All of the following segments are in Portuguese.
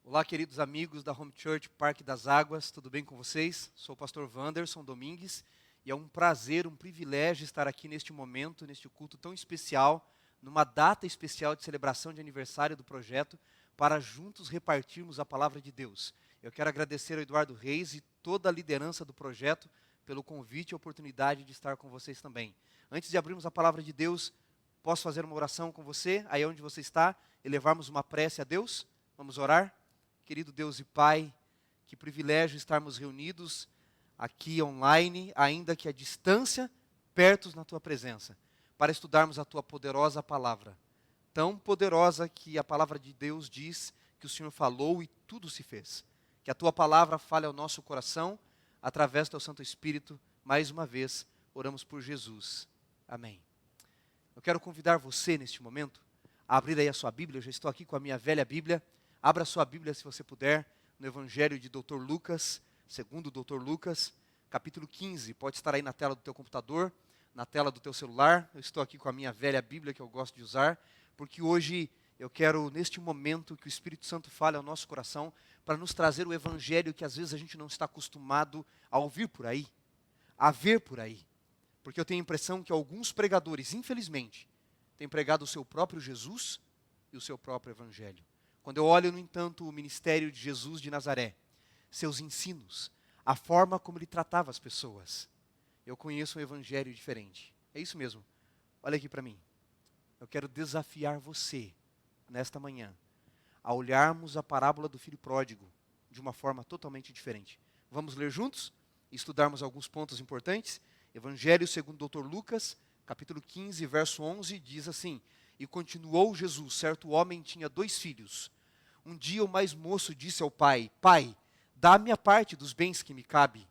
Olá, queridos amigos da Home Church Parque das Águas, tudo bem com vocês? Sou o pastor Wanderson Domingues e é um prazer, um privilégio estar aqui neste momento, neste culto tão especial, numa data especial de celebração de aniversário do projeto, para juntos repartirmos a palavra de Deus. Eu quero agradecer ao Eduardo Reis e toda a liderança do projeto pelo convite e oportunidade de estar com vocês também. Antes de abrirmos a palavra de Deus, posso fazer uma oração com você, aí onde você está, e levarmos uma prece a Deus? Vamos orar? Querido Deus e Pai, que privilégio estarmos reunidos aqui online, ainda que à distância, perto na Tua presença, para estudarmos a Tua poderosa palavra. Tão poderosa que a palavra de Deus diz que o Senhor falou e tudo se fez. Que a Tua palavra fale ao nosso coração, através do Teu Santo Espírito. Mais uma vez, oramos por Jesus. Amém. Eu quero convidar você, neste momento, a abrir aí a sua Bíblia. Eu já estou aqui com a minha velha Bíblia. Abra sua Bíblia, se você puder, no Evangelho de Dr. Lucas, segundo Dr. Lucas, capítulo 15. Pode estar aí na tela do teu computador, na tela do teu celular. Eu estou aqui com a minha velha Bíblia, que eu gosto de usar, porque hoje eu quero, neste momento, que o Espírito Santo fale ao nosso coração, para nos trazer o Evangelho que às vezes a gente não está acostumado a ouvir por aí, a ver por aí. Porque eu tenho a impressão que alguns pregadores, infelizmente, têm pregado o seu próprio Jesus e o seu próprio Evangelho. Quando eu olho, no entanto, o ministério de Jesus de Nazaré, seus ensinos, a forma como ele tratava as pessoas, eu conheço um evangelho diferente. É isso mesmo. Olha aqui para mim. Eu quero desafiar você, nesta manhã, a olharmos a parábola do filho pródigo de uma forma totalmente diferente. Vamos ler juntos e estudarmos alguns pontos importantes? Evangelho segundo o Dr. Lucas, capítulo 15, verso 11, diz assim: E continuou Jesus, certo homem tinha 2 filhos. Um dia o mais moço disse ao pai: Pai, dá-me a parte dos bens que me cabe.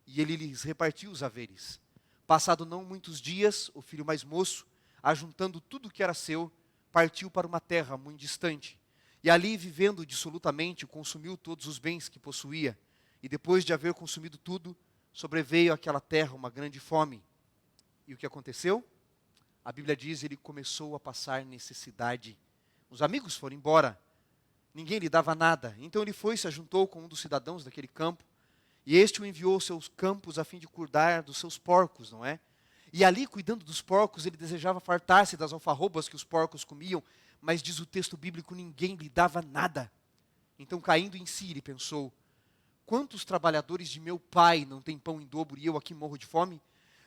E ele lhes repartiu os haveres. Passado não muitos dias, o filho mais moço, ajuntando tudo o que era seu, partiu para uma terra muito distante. E ali, vivendo dissolutamente, consumiu todos os bens que possuía. E depois de haver consumido tudo, sobreveio àquela terra uma grande fome. E o que aconteceu? A Bíblia diz: ele começou a passar necessidade. Os amigos foram embora. Ninguém lhe dava nada. Então ele foi e se ajuntou com um dos cidadãos daquele campo. E este o enviou aos seus campos a fim de cuidar dos seus porcos, não é? E ali, cuidando dos porcos, ele desejava fartar-se das alfarrobas que os porcos comiam. Mas diz o texto bíblico, ninguém lhe dava nada. Então, caindo em si, ele pensou: quantos trabalhadores de meu pai não têm pão em dobro e eu aqui morro de fome?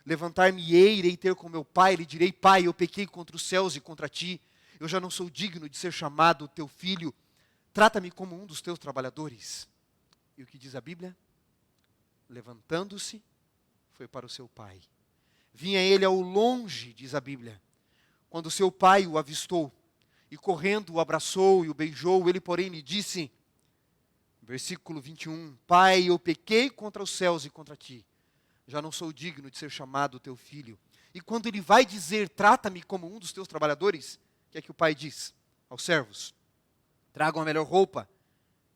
Levantar-me-ei, irei ter com meu pai, lhe direi: Pai, eu pequei contra os céus e contra ti. Eu já não sou digno de ser chamado teu filho. Trata-me como um dos teus trabalhadores. E o que diz a Bíblia? Levantando-se, foi para o seu pai. Vinha ele ao longe, diz a Bíblia, quando seu pai o avistou, e correndo o abraçou e o beijou. Ele, porém, lhe disse, versículo 21, Pai, eu pequei contra os céus e contra ti. Já não sou digno de ser chamado teu filho. E quando ele vai dizer, trata-me como um dos teus trabalhadores, o que é que o pai diz aos servos? Tragam a melhor roupa,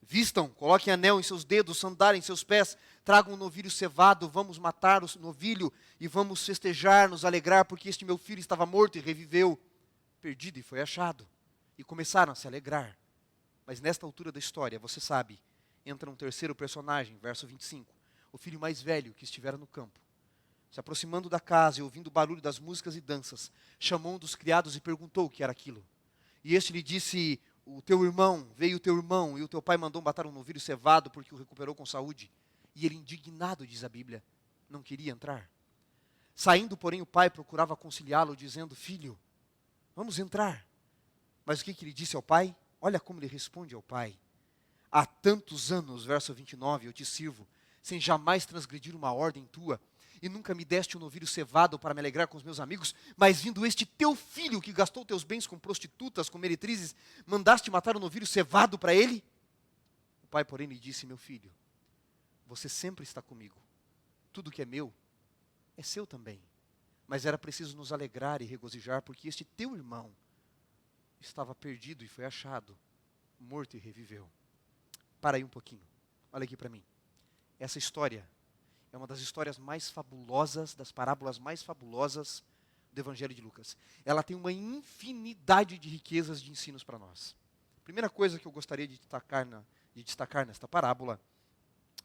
vistam, coloquem anel em seus dedos, sandália em seus pés, tragam um novilho cevado, vamos matar o novilho e vamos festejar, nos alegrar, porque este meu filho estava morto e reviveu, perdido e foi achado. E começaram a se alegrar. Mas nesta altura da história, você sabe, entra um terceiro personagem, verso 25, o filho mais velho que estivera no campo. Se aproximando da casa e ouvindo o barulho das músicas e danças, chamou um dos criados e perguntou o que era aquilo. E este lhe disse: veio o teu irmão, e o teu pai mandou matar um novilho cevado porque o recuperou com saúde. E ele, indignado, diz a Bíblia, não queria entrar. Saindo, porém, o pai procurava conciliá-lo, dizendo: Filho, vamos entrar. Mas o que ele disse ao pai? Olha como ele responde ao pai. Há tantos anos, verso 29, eu te sirvo, sem jamais transgredir uma ordem tua, e nunca me deste um novilho cevado para me alegrar com os meus amigos, mas vindo este teu filho que gastou teus bens com prostitutas, com meretrizes, mandaste matar o novilho cevado para ele? O pai, porém, lhe disse: Meu filho, você sempre está comigo, tudo que é meu é seu também, mas era preciso nos alegrar e regozijar, porque este teu irmão estava perdido e foi achado, morto e reviveu. Para aí um pouquinho, olha aqui para mim. Essa história é uma das histórias mais fabulosas, das parábolas mais fabulosas do Evangelho de Lucas. Ela tem uma infinidade de riquezas de ensinos para nós. Primeira coisa que eu gostaria de destacar de destacar nesta parábola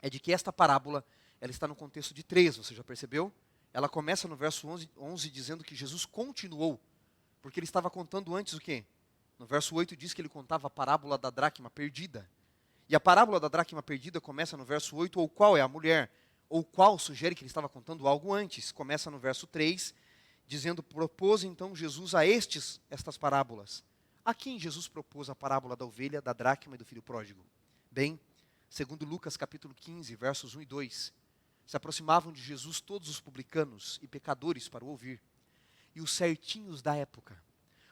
é de que esta parábola, ela está no contexto de 3, você já percebeu? Ela começa no verso 11 dizendo que Jesus continuou, porque ele estava contando antes o quê? No verso 8 diz que ele contava a parábola da dracma perdida. E a parábola da dracma perdida começa no verso 8, ou qual é a mulher, ou qual sugere que ele estava contando algo antes. Começa no verso 3, dizendo, propôs então Jesus a estas parábolas. A quem Jesus propôs a parábola da ovelha, da dracma e do filho pródigo? Bem, segundo Lucas capítulo 15, versos 1 e 2, se aproximavam de Jesus todos os publicanos e pecadores para o ouvir. E os certinhos da época,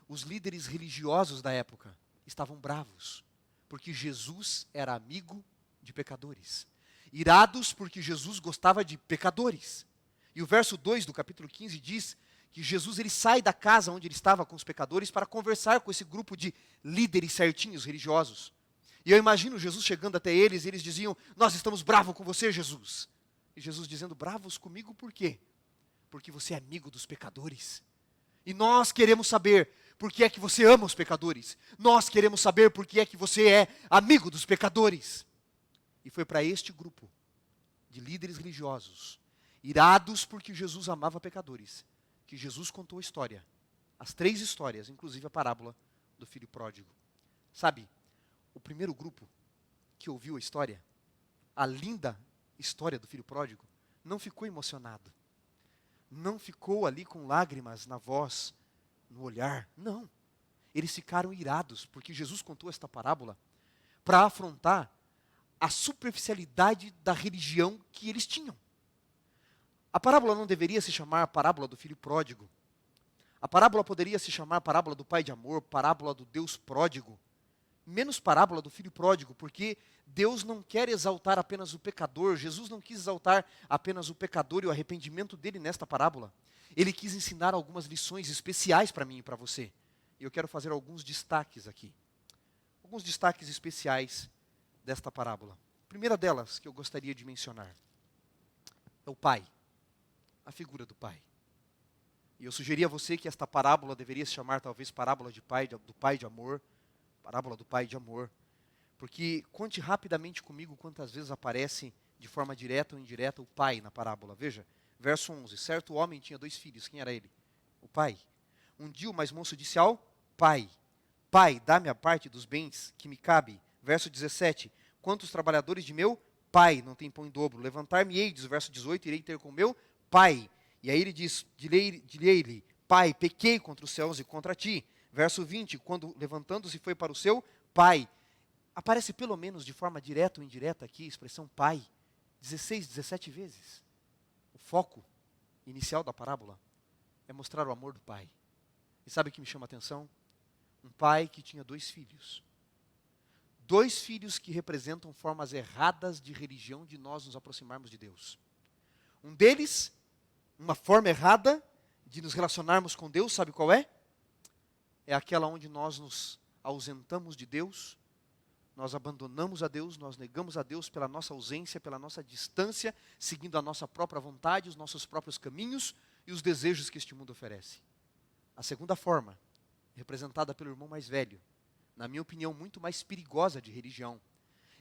os líderes religiosos da época, estavam bravos, porque Jesus era amigo de pecadores. Irados porque Jesus gostava de pecadores. E o verso 2 do capítulo 15 diz que Jesus ele sai da casa onde ele estava com os pecadores para conversar com esse grupo de líderes certinhos religiosos. E eu imagino Jesus chegando até eles e eles diziam, nós estamos bravos com você, Jesus. E Jesus dizendo, bravos comigo por quê? Porque você é amigo dos pecadores. E nós queremos saber por que é que você ama os pecadores. Nós queremos saber por que é que você é amigo dos pecadores. E foi para este grupo de líderes religiosos, irados porque Jesus amava pecadores, que Jesus contou a história. As 3 histórias, inclusive a parábola do filho pródigo. Sabe, o primeiro grupo que ouviu a história, a linda história do filho pródigo, não ficou emocionado. Não ficou ali com lágrimas na voz, no olhar. Não. Eles ficaram irados, porque Jesus contou esta parábola para afrontar a superficialidade da religião que eles tinham. A parábola não deveria se chamar parábola do filho pródigo. A parábola poderia se chamar parábola do pai de amor, parábola do Deus pródigo. Menos parábola do filho pródigo, porque Deus não quer exaltar apenas o pecador, Jesus não quis exaltar apenas o pecador e o arrependimento dele nesta parábola. Ele quis ensinar algumas lições especiais para mim e para você. E eu quero fazer alguns destaques aqui. Alguns destaques especiais desta parábola. A primeira delas que eu gostaria de mencionar é o pai, a figura do pai. E eu sugeri a você que esta parábola deveria se chamar talvez parábola do pai de amor, parábola do pai de amor, porque conte rapidamente comigo quantas vezes aparece de forma direta ou indireta o pai na parábola. Veja, verso 11, certo homem tinha 2 filhos, quem era ele? O pai. Um dia o mais moço disse ao pai, pai, dá-me a parte dos bens que me cabe. Verso 17, quantos trabalhadores de meu pai não têm pão em dobro? Levantar-me-ei, diz o verso 18, irei ter com meu pai. E aí ele diz, direi-lhe, pai, pequei contra os céus e contra ti. Verso 20, quando levantando-se foi para o seu pai. Aparece pelo menos de forma direta ou indireta aqui a expressão pai, 16, 17 vezes. O foco inicial da parábola é mostrar o amor do pai. E sabe o que me chama a atenção? Um pai que tinha 2 filhos. 2 filhos que representam formas erradas de religião de nós nos aproximarmos de Deus. Um deles, uma forma errada de nos relacionarmos com Deus, sabe qual é? É aquela onde nós nos ausentamos de Deus, nós abandonamos a Deus, nós negamos a Deus pela nossa ausência, pela nossa distância, seguindo a nossa própria vontade, os nossos próprios caminhos e os desejos que este mundo oferece. A segunda forma, representada pelo irmão mais velho, na minha opinião, muito mais perigosa de religião,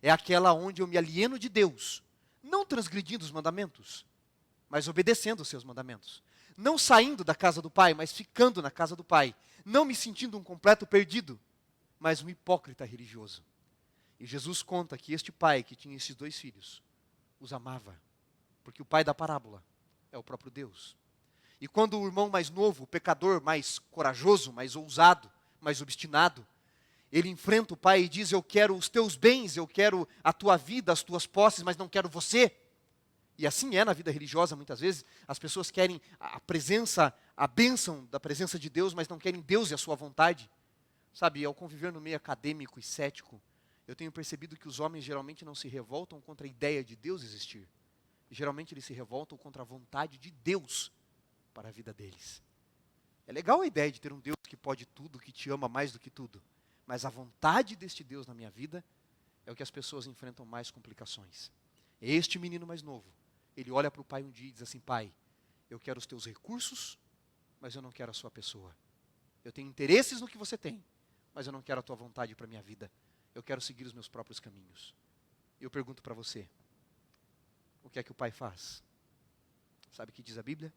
é aquela onde eu me alieno de Deus, não transgredindo os mandamentos, mas obedecendo os seus mandamentos. Não saindo da casa do Pai, mas ficando na casa do Pai. Não me sentindo um completo perdido, mas um hipócrita religioso. E Jesus conta que este pai que tinha esses 2 filhos, os amava, porque o pai da parábola é o próprio Deus. E quando o irmão mais novo, o pecador mais corajoso, mais ousado, mais obstinado, ele enfrenta o pai e diz, eu quero os teus bens, eu quero a tua vida, as tuas posses, mas não quero você. E assim é na vida religiosa muitas vezes, as pessoas querem a presença, a bênção da presença de Deus, mas não querem Deus e a sua vontade. Sabe, ao conviver no meio acadêmico e cético, eu tenho percebido que os homens geralmente não se revoltam contra a ideia de Deus existir. Geralmente eles se revoltam contra a vontade de Deus para a vida deles. É legal a ideia de ter um Deus que pode tudo, que te ama mais do que tudo. Mas a vontade deste Deus na minha vida é o que as pessoas enfrentam mais complicações. Este menino mais novo, ele olha para o pai um dia e diz assim, pai, eu quero os teus recursos, mas eu não quero a sua pessoa. Eu tenho interesses no que você tem, mas eu não quero a tua vontade para a minha vida. Eu quero seguir os meus próprios caminhos. Eu pergunto para você, o que é que o pai faz? Sabe o que diz a Bíblia?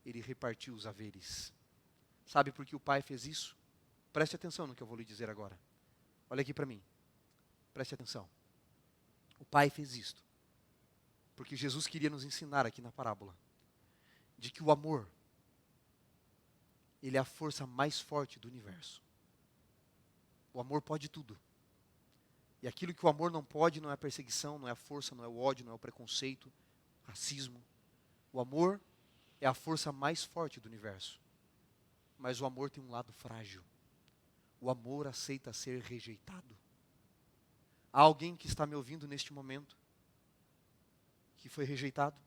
Ele repartiu os haveres. Sabe por que o pai fez isso? Preste atenção no que eu vou lhe dizer agora. Olha aqui para mim. Preste atenção. O pai fez isto porque Jesus queria nos ensinar aqui na parábola de que o amor, ele é a força mais forte do universo. O amor pode tudo. E aquilo que o amor não pode não é a perseguição, não é a força, não é o ódio, não é o preconceito, racismo. O amor é a força mais forte do universo. Mas o amor tem um lado frágil. O amor aceita ser rejeitado. Há alguém que está me ouvindo neste momento, que foi rejeitado,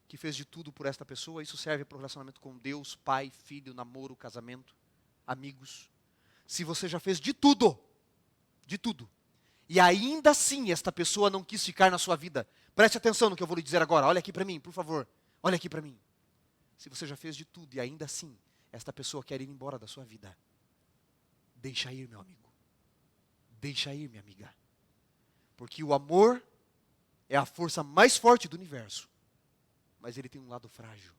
que fez de tudo por esta pessoa. Isso serve para o relacionamento com Deus, pai, filho, namoro, casamento, amigos. Se você já fez de tudo, e ainda assim esta pessoa não quis ficar na sua vida, preste atenção no que eu vou lhe dizer agora. Olha aqui para mim, por favor. Olha aqui para mim. Se você já fez de tudo e ainda assim esta pessoa quer ir embora da sua vida, deixa ir, meu amigo. Deixa ir, minha amiga. Porque o amor é a força mais forte do universo. Mas ele tem um lado frágil.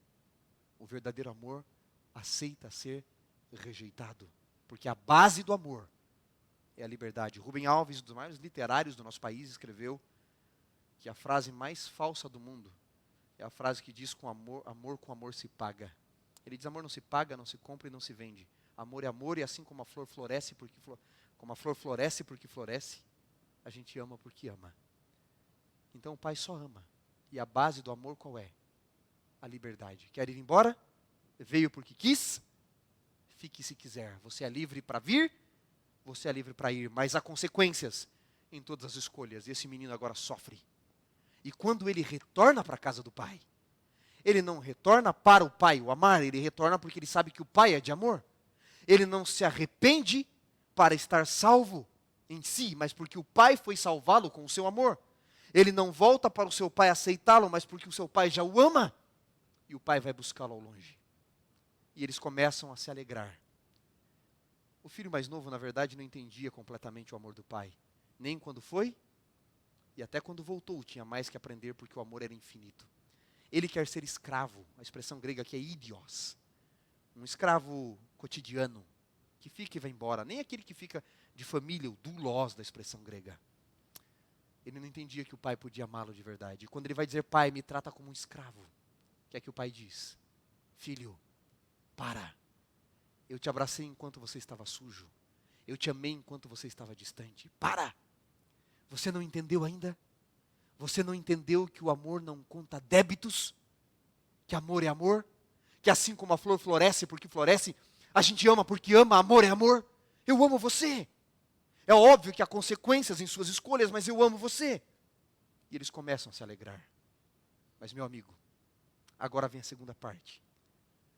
O verdadeiro amor aceita ser rejeitado. Porque a base do amor é a liberdade. Rubem Alves, um dos maiores literários do nosso país, escreveu que a frase mais falsa do mundo é a frase que diz com amor com amor se paga. Ele diz: amor não se paga, não se compra e não se vende. Amor é amor, e assim como a flor floresce porque floresce, a gente ama porque ama. Então o pai só ama. E a base do amor qual é? A liberdade. Quer ir embora? Veio porque quis? Fique se quiser. Você é livre para vir, você é livre para ir. Mas há consequências em todas as escolhas. E esse menino agora sofre. E quando ele retorna para a casa do pai, ele não retorna para o pai o amar, ele retorna porque ele sabe que o pai é de amor. Ele não se arrepende para estar salvo em si, mas porque o pai foi salvá-lo com o seu amor. Ele não volta para o seu pai aceitá-lo, mas porque o seu pai já o ama. E o pai vai buscá-lo ao longe. E eles começam a se alegrar. O filho mais novo, na verdade, não entendia completamente o amor do pai. Nem quando foi, e até quando voltou, tinha mais que aprender porque o amor era infinito. Ele quer ser escravo, a expressão grega aqui é idios. Um escravo cotidiano, que fica e vai embora. Nem aquele que fica de família, o doulos da expressão grega. Ele não entendia que o pai podia amá-lo de verdade. E quando ele vai dizer: pai, me trata como um escravo, o que é que o pai diz? Filho, para. Eu te abracei enquanto você estava sujo. Eu te amei enquanto você estava distante. Para! Você não entendeu ainda? Você não entendeu que o amor não conta débitos? Que amor é amor? Que assim como a flor floresce porque floresce, a gente ama porque ama, amor é amor? Eu amo você. É óbvio que há consequências em suas escolhas, mas eu amo você. E eles começam a se alegrar. Mas, meu amigo, agora vem a segunda parte.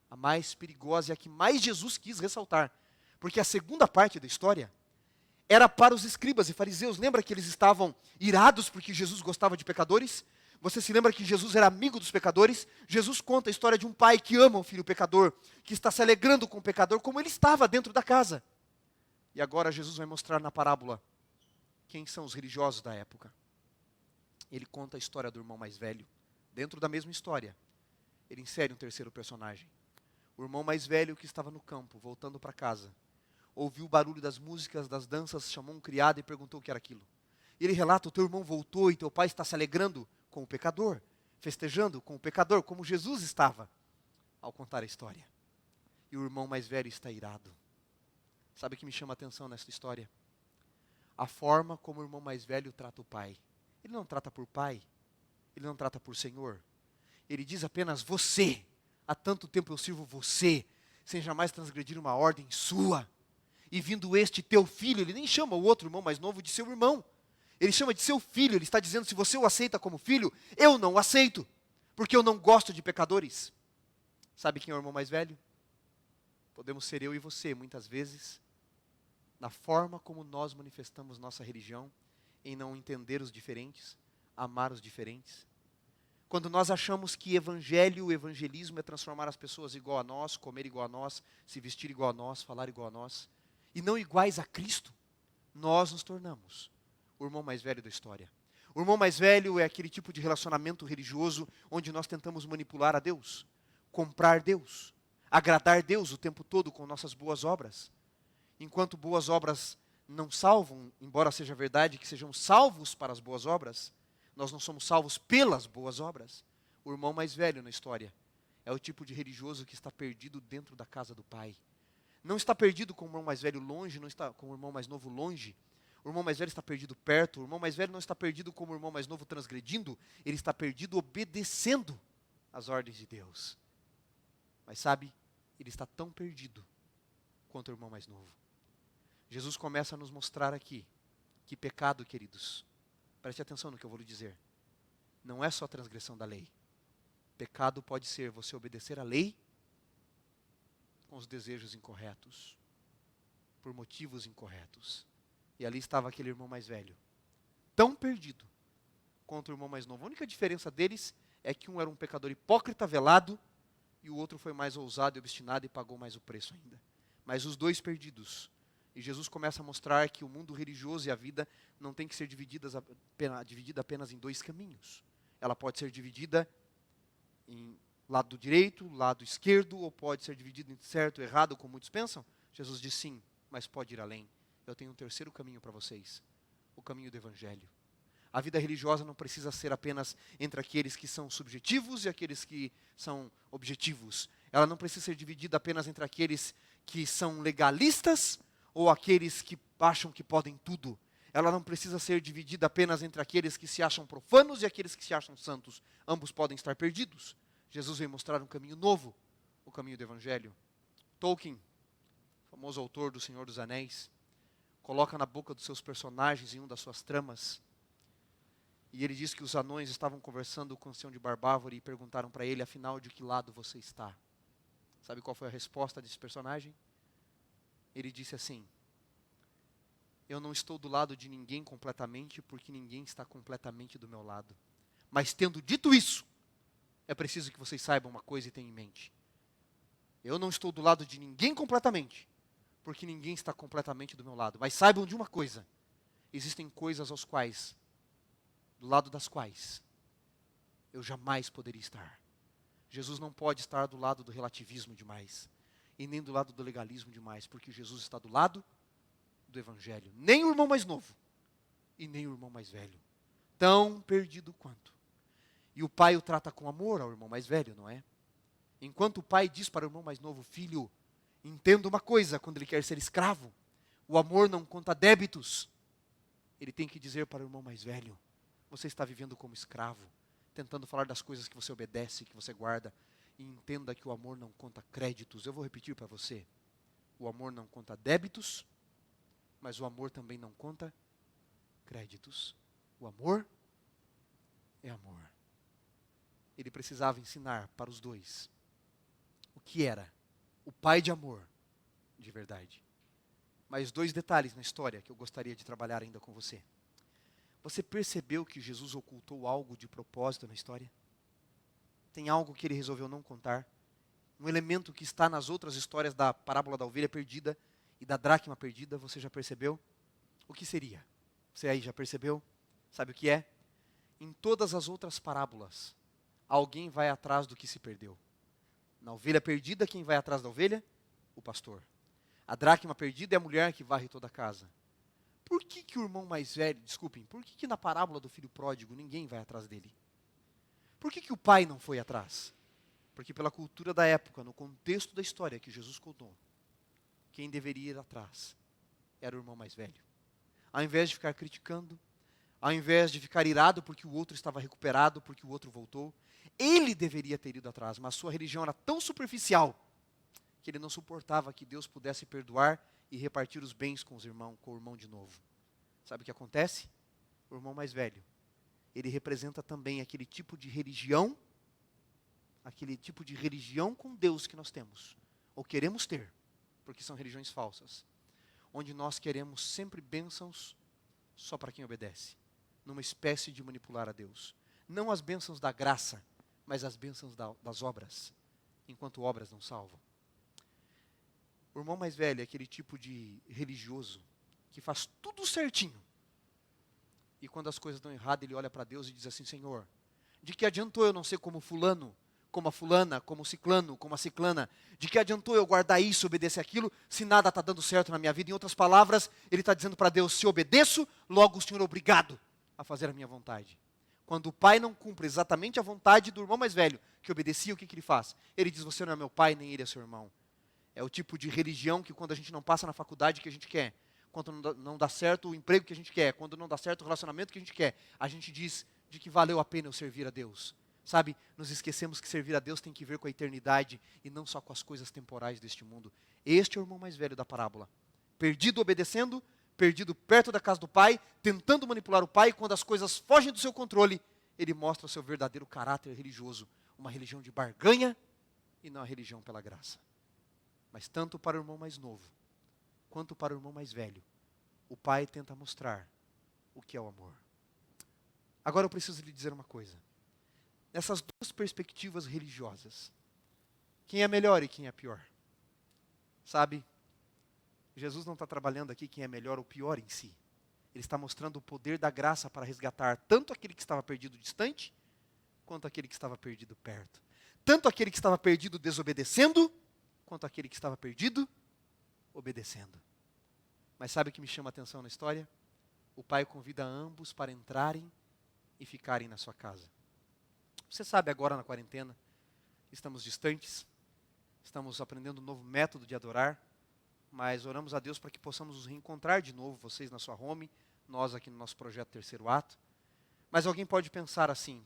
A mais perigosa e a que mais Jesus quis ressaltar. Porque a segunda parte da história era para os escribas e fariseus. Lembra que eles estavam irados porque Jesus gostava de pecadores? Você se lembra que Jesus era amigo dos pecadores? Jesus conta a história de um pai que ama o filho pecador, que está se alegrando com o pecador, como ele estava dentro da casa. E agora Jesus vai mostrar na parábola quem são os religiosos da época. Ele conta a história do irmão mais velho. Dentro da mesma história, ele insere um terceiro personagem. O irmão mais velho que estava no campo, voltando para casa, ouviu o barulho das músicas, das danças, chamou um criado e perguntou o que era aquilo. E ele relata: o teu irmão voltou e teu pai está se alegrando com o pecador, festejando com o pecador, como Jesus estava, ao contar a história. E o irmão mais velho está irado. Sabe o que me chama a atenção nessa história? A forma como o irmão mais velho trata o pai. Ele não trata por pai, ele não trata por Senhor. Ele diz apenas: você, há tanto tempo eu sirvo você, sem jamais transgredir uma ordem sua. E vindo este teu filho, ele nem chama o outro irmão mais novo de seu irmão. Ele chama de seu filho, ele está dizendo: se você o aceita como filho, eu não o aceito, porque eu não gosto de pecadores. Sabe quem é o irmão mais velho? Podemos ser eu e você, muitas vezes, na forma como nós manifestamos nossa religião, em não entender os diferentes, amar os diferentes. Quando nós achamos que o evangelismo é transformar as pessoas igual a nós, comer igual a nós, se vestir igual a nós, falar igual a nós, e não iguais a Cristo, nós nos tornamos o irmão mais velho da história. O irmão mais velho é aquele tipo de relacionamento religioso onde nós tentamos manipular a Deus, comprar Deus, agradar Deus o tempo todo com nossas boas obras. Enquanto boas obras não salvam, embora seja verdade que sejamos salvos para as boas obras, nós não somos salvos pelas boas obras. O irmão mais velho na história é o tipo de religioso que está perdido dentro da casa do Pai. Não está perdido com o irmão mais velho longe, não está com o irmão mais novo longe. O irmão mais velho está perdido perto. O irmão mais velho não está perdido como o irmão mais novo transgredindo. Ele está perdido obedecendo às ordens de Deus. Mas sabe, ele está tão perdido quanto o irmão mais novo. Jesus começa a nos mostrar aqui que pecado, queridos, preste atenção no que eu vou lhe dizer, não é só transgressão da lei. Pecado pode ser você obedecer à lei com os desejos incorretos, por motivos incorretos. E ali estava aquele irmão mais velho, tão perdido quanto o irmão mais novo. A única diferença deles é que um era um pecador hipócrita, velado, e o outro foi mais ousado e obstinado e pagou mais o preço ainda. Mas os dois perdidos. E Jesus começa a mostrar que o mundo religioso e a vida não tem que ser dividida apenas em dois caminhos. Ela pode ser dividida em lado direito, lado esquerdo, ou pode ser dividida em certo e errado, como muitos pensam. Jesus diz sim, mas pode ir além. Eu tenho um terceiro caminho para vocês, o caminho do Evangelho. A vida religiosa não precisa ser apenas entre aqueles que são subjetivos e aqueles que são objetivos. Ela não precisa ser dividida apenas entre aqueles que são legalistas ou aqueles que acham que podem tudo. Ela não precisa ser dividida apenas entre aqueles que se acham profanos e aqueles que se acham santos. Ambos podem estar perdidos. Jesus veio mostrar um caminho novo, o caminho do Evangelho. Tolkien, famoso autor do Senhor dos Anéis, coloca na boca dos seus personagens em uma das suas tramas. E ele diz que os anões estavam conversando com o ancião de Barbárvore e perguntaram para ele, afinal, de que lado você está? Sabe qual foi a resposta desse personagem? Ele disse assim: eu não estou do lado de ninguém completamente, porque ninguém está completamente do meu lado. Mas tendo dito isso, é preciso que vocês saibam uma coisa e tenham em mente. Eu não estou do lado de ninguém completamente, porque ninguém está completamente do meu lado. Mas saibam de uma coisa: existem coisas do lado das quais eu jamais poderia estar. Jesus não pode estar do lado do relativismo demais, e nem do lado do legalismo demais, porque Jesus está do lado do Evangelho. Nem o irmão mais novo, e nem o irmão mais velho, tão perdido quanto. E o pai o trata com amor ao irmão mais velho, não é? Enquanto o pai diz para o irmão mais novo: filho, entenda uma coisa, quando ele quer ser escravo, o amor não conta débitos. Ele tem que dizer para o irmão mais velho: você está vivendo como escravo, tentando falar das coisas que você obedece, que você guarda, e entenda que o amor não conta créditos. Eu vou repetir para você: o amor não conta débitos, mas o amor também não conta créditos. O amor é amor. Ele precisava ensinar para os dois o que era o pai de amor de verdade. Mas dois detalhes na história que eu gostaria de trabalhar ainda com você. Você percebeu que Jesus ocultou algo de propósito na história? Tem algo que ele resolveu não contar? Um elemento que está nas outras histórias da parábola da ovelha perdida e da dracma perdida, você já percebeu? O que seria? Você aí já percebeu? Sabe o que é? Em todas as outras parábolas, alguém vai atrás do que se perdeu. Na ovelha perdida, quem vai atrás da ovelha? O pastor. A dracma perdida é a mulher que varre toda a casa. Por que o irmão mais velho, por que na parábola do filho pródigo ninguém vai atrás dele? Por que o pai não foi atrás? Porque pela cultura da época, no contexto da história que Jesus contou, quem deveria ir atrás era o irmão mais velho. Ao invés de ficar criticando, ao invés de ficar irado porque o outro estava recuperado, porque o outro voltou, ele deveria ter ido atrás, mas sua religião era tão superficial que ele não suportava que Deus pudesse perdoar e repartir os bens com o irmão de novo. Sabe o que acontece? O irmão mais velho, ele representa também aquele tipo de religião com Deus que nós temos, ou queremos ter, porque são religiões falsas, onde nós queremos sempre bênçãos só para quem obedece, numa espécie de manipular a Deus. Não as bênçãos da graça, mas as bênçãos das obras, enquanto obras não salvam. O irmão mais velho é aquele tipo de religioso que faz tudo certinho, E quando as coisas dão errado, ele olha para Deus e diz assim: Senhor, de que adiantou eu não ser como fulano, como a fulana, como o ciclano, como a ciclana? De que adiantou eu guardar isso, obedecer aquilo, se nada está dando certo na minha vida? Em outras palavras, ele está dizendo para Deus: se obedeço, logo o Senhor é obrigado a fazer a minha vontade. Quando o pai não cumpre exatamente a vontade do irmão mais velho, que obedecia, o que ele faz? Ele diz: você não é meu pai, nem ele é seu irmão. É o tipo de religião que quando a gente não passa na faculdade que a gente quer, quando não dá certo o emprego que a gente quer, quando não dá certo o relacionamento que a gente diz de que valeu a pena eu servir a Deus. Sabe, nos esquecemos que servir a Deus tem que ver com a eternidade e não só com as coisas temporais deste mundo. Este é o irmão mais velho da parábola. Perdido obedecendo, perdido perto da casa do pai, tentando manipular o pai, quando as coisas fogem do seu controle, ele mostra o seu verdadeiro caráter religioso, uma religião de barganha e não a religião pela graça. Mas tanto para o irmão mais novo, quanto para o irmão mais velho, o pai tenta mostrar o que é o amor. Agora eu preciso lhe dizer uma coisa. Nessas duas perspectivas religiosas, quem é melhor e quem é pior? Sabe, Jesus não está trabalhando aqui quem é melhor ou pior em si. Ele está mostrando o poder da graça para resgatar tanto aquele que estava perdido distante, quanto aquele que estava perdido perto. Tanto aquele que estava perdido desobedecendo, quanto aquele que estava perdido obedecendo. Mas sabe o que me chama a atenção na história? O pai convida ambos para entrarem e ficarem na sua casa. Você sabe, agora na quarentena, estamos distantes, estamos aprendendo um novo método de adorar, mas oramos a Deus para que possamos nos reencontrar de novo, vocês na sua home, nós aqui no nosso projeto Terceiro Ato. Mas alguém pode pensar assim: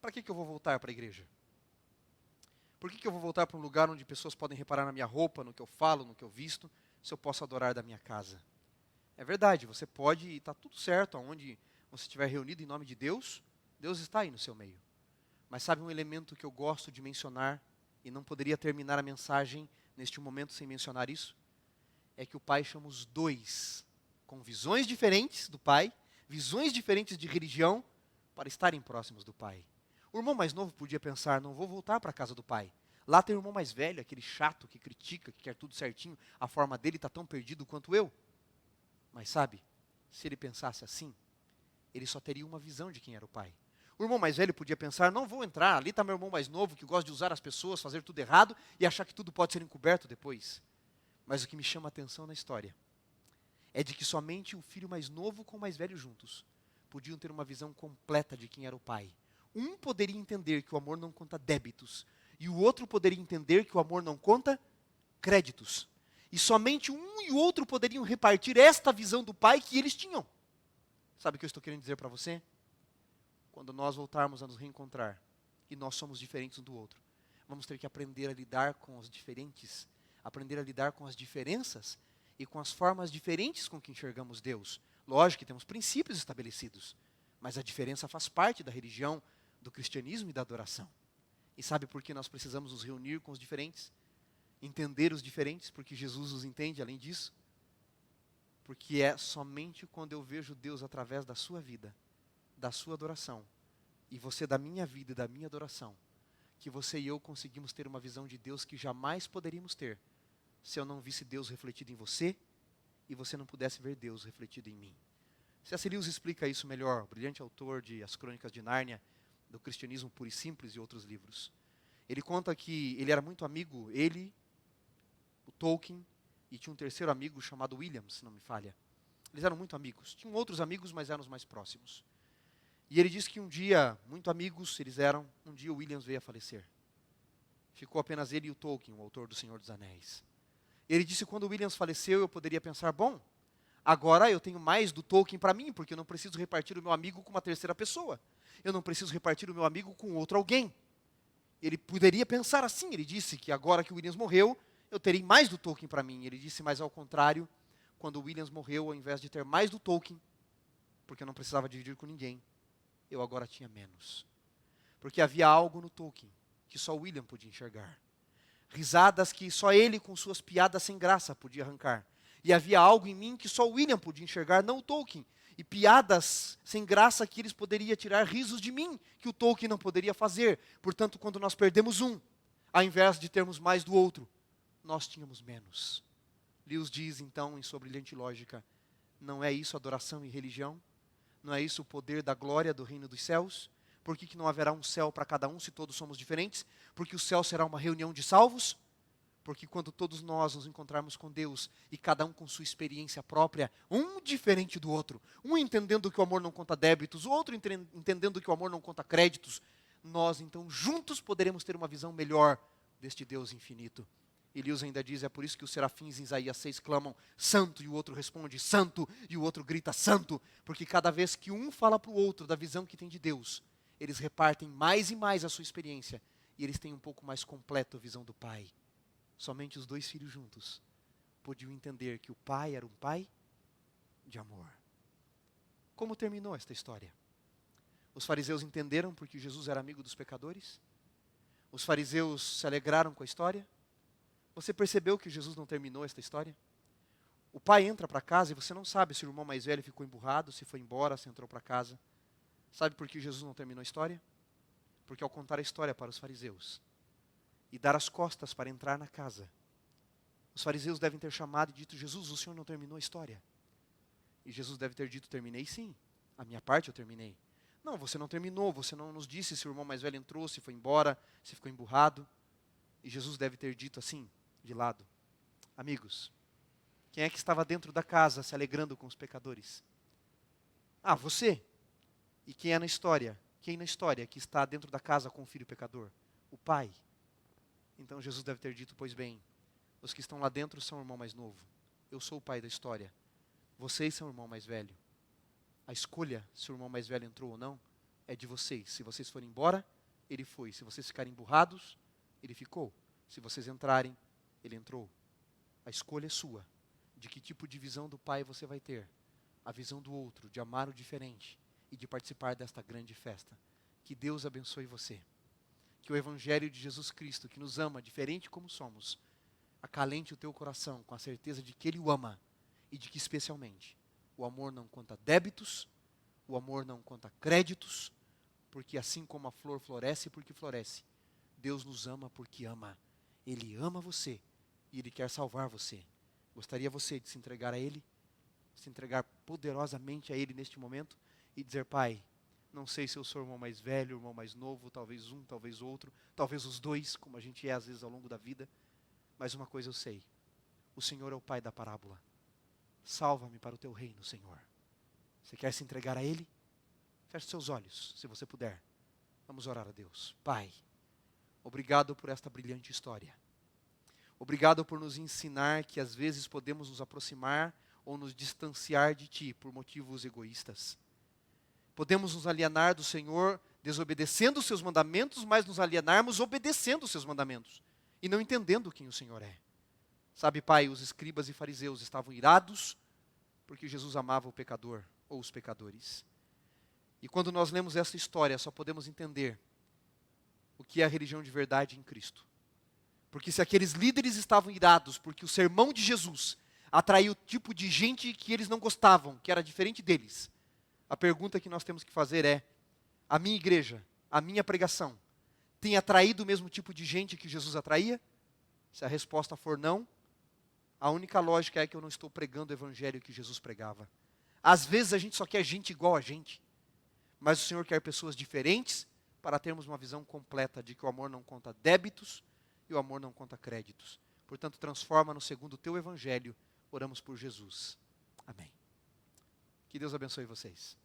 para que eu vou voltar para a igreja? Por que eu vou voltar para um lugar onde pessoas podem reparar na minha roupa, no que eu falo, no que eu visto, se eu posso adorar da minha casa? É verdade, você pode, e está tudo certo, aonde você estiver reunido em nome de Deus, Deus está aí no seu meio. Mas sabe um elemento que eu gosto de mencionar, e não poderia terminar a mensagem neste momento sem mencionar isso? É que o Pai chama os dois, com visões diferentes do Pai, visões diferentes de religião, para estarem próximos do Pai. O irmão mais novo podia pensar: não vou voltar para a casa do Pai. Lá tem o irmão mais velho, aquele chato que critica, que quer tudo certinho, a forma dele está tão perdido quanto eu. Mas sabe, se ele pensasse assim, ele só teria uma visão de quem era o Pai. O irmão mais velho podia pensar: não vou entrar, ali está meu irmão mais novo, que gosta de usar as pessoas, fazer tudo errado, e achar que tudo pode ser encoberto depois. Mas o que me chama a atenção na história é de que somente o filho mais novo com o mais velho juntos podiam ter uma visão completa de quem era o Pai. Um poderia entender que o amor não conta débitos, e o outro poderia entender que o amor não conta créditos. E somente um e o outro poderiam repartir esta visão do Pai que eles tinham. Sabe o que eu estou querendo dizer para você? Quando nós voltarmos a nos reencontrar, e nós somos diferentes um do outro, vamos ter que aprender a lidar com os diferentes, aprender a lidar com as diferenças e com as formas diferentes com que enxergamos Deus. Lógico que temos princípios estabelecidos, mas a diferença faz parte da religião, do cristianismo e da adoração. E sabe por que nós precisamos nos reunir com os diferentes? Entender os diferentes, porque Jesus os entende além disso? Porque é somente quando eu vejo Deus através da sua vida, da sua adoração, e você da minha vida e da minha adoração, que você e eu conseguimos ter uma visão de Deus que jamais poderíamos ter, se eu não visse Deus refletido em você, e você não pudesse ver Deus refletido em mim. C.S. Lewis explica isso melhor, o brilhante autor de As Crônicas de Nárnia, do Cristianismo Puro e Simples e outros livros. Ele conta que ele era muito amigo, ele, o Tolkien, e tinha um terceiro amigo chamado William, se não me falha. Eles eram muito amigos. Tinham outros amigos, mas eram os mais próximos. E ele disse que um dia, muito amigos eles eram, um dia o Williams veio a falecer. Ficou apenas ele e o Tolkien, o autor do Senhor dos Anéis. Ele disse que quando o Williams faleceu, eu poderia pensar: bom, agora eu tenho mais do Tolkien para mim, porque eu não preciso repartir o meu amigo com uma terceira pessoa. Eu não preciso repartir o meu amigo com outro alguém. Ele poderia pensar assim. Ele disse que agora que o Williams morreu, eu terei mais do Tolkien para mim. Ele disse, mas ao contrário, quando o Williams morreu, ao invés de ter mais do Tolkien, porque eu não precisava dividir com ninguém, eu agora tinha menos. Porque havia algo no Tolkien que só o William podia enxergar. Risadas que só ele, com suas piadas sem graça, podia arrancar. E havia algo em mim que só o William podia enxergar, não o Tolkien. E piadas sem graça que eles poderiam tirar risos de mim, que o Tolkien não poderia fazer. Portanto, quando nós perdemos um, ao invés de termos mais do outro, nós tínhamos menos. Lewis diz, então, em sua brilhante lógica: não é isso adoração e religião? Não é isso o poder da glória do reino dos céus? Por que não haverá um céu para cada um se todos somos diferentes? Porque o céu será uma reunião de salvos? Porque quando todos nós nos encontrarmos com Deus e cada um com sua experiência própria, um diferente do outro, um entendendo que o amor não conta débitos, o outro entendendo que o amor não conta créditos, nós então juntos poderemos ter uma visão melhor deste Deus infinito. Elias ainda diz, é por isso que os serafins em Isaías 6 clamam santo, e o outro responde santo, e o outro grita santo, porque cada vez que um fala para o outro da visão que tem de Deus, eles repartem mais e mais a sua experiência, e eles têm um pouco mais completa a visão do Pai. Somente os dois filhos juntos podiam entender que o pai era um pai de amor. Como terminou esta história? Os fariseus entenderam porque Jesus era amigo dos pecadores? Os fariseus se alegraram com a história? Você percebeu que Jesus não terminou esta história? O pai entra para casa e você não sabe se o irmão mais velho ficou emburrado, se foi embora, se entrou para casa. Sabe por que Jesus não terminou a história? Porque ao contar a história para os fariseus e dar as costas para entrar na casa, os fariseus devem ter chamado e dito, Jesus, o senhor não terminou a história. E Jesus deve ter dito, terminei sim, a minha parte eu terminei. Não, você não terminou, você não nos disse se o irmão mais velho entrou, se foi embora, se ficou emburrado. E Jesus deve ter dito assim, de lado, amigos, quem é que estava dentro da casa se alegrando com os pecadores? Ah, você. E quem é na história? Quem na história que está dentro da casa com o filho pecador? O pai. Então Jesus deve ter dito, pois bem, os que estão lá dentro são o irmão mais novo. Eu sou o pai da história. Vocês são o irmão mais velho. A escolha, se o irmão mais velho entrou ou não, é de vocês. Se vocês forem embora, ele foi. Se vocês ficarem emburrados, ele ficou. Se vocês entrarem, ele entrou. A escolha é sua. De que tipo de visão do pai você vai ter? A visão do outro, de amar o diferente e de participar desta grande festa. Que Deus abençoe você. Que o Evangelho de Jesus Cristo, que nos ama, diferente como somos, acalente o teu coração com a certeza de que Ele o ama e de que, especialmente, o amor não conta débitos, o amor não conta créditos, porque assim como a flor floresce porque floresce, Deus nos ama porque ama. Ele ama você e Ele quer salvar você. Gostaria você de se entregar a Ele, se entregar poderosamente a Ele neste momento e dizer, Pai, não sei se eu sou o irmão mais velho, o irmão mais novo, talvez um, talvez outro, talvez os dois, como a gente é às vezes ao longo da vida. Mas uma coisa eu sei, o Senhor é o Pai da parábola. Salva-me para o teu reino, Senhor. Você quer se entregar a Ele? Feche seus olhos, se você puder. Vamos orar a Deus. Pai, obrigado por esta brilhante história. Obrigado por nos ensinar que às vezes podemos nos aproximar ou nos distanciar de Ti por motivos egoístas. Podemos nos alienar do Senhor desobedecendo os seus mandamentos, mas nos alienarmos obedecendo os seus mandamentos e não entendendo quem o Senhor é. Sabe, Pai, os escribas e fariseus estavam irados porque Jesus amava o pecador ou os pecadores. E quando nós lemos essa história, só podemos entender o que é a religião de verdade em Cristo. Porque se aqueles líderes estavam irados porque o sermão de Jesus atraiu o tipo de gente que eles não gostavam, que era diferente deles, a pergunta que nós temos que fazer é, a minha igreja, a minha pregação, tem atraído o mesmo tipo de gente que Jesus atraía? Se a resposta for não, a única lógica é que eu não estou pregando o evangelho que Jesus pregava. Às vezes a gente só quer gente igual a gente, mas o Senhor quer pessoas diferentes para termos uma visão completa de que o amor não conta débitos e o amor não conta créditos. Portanto, transforma-nos segundo o teu evangelho. Oramos por Jesus. Amém. Que Deus abençoe vocês.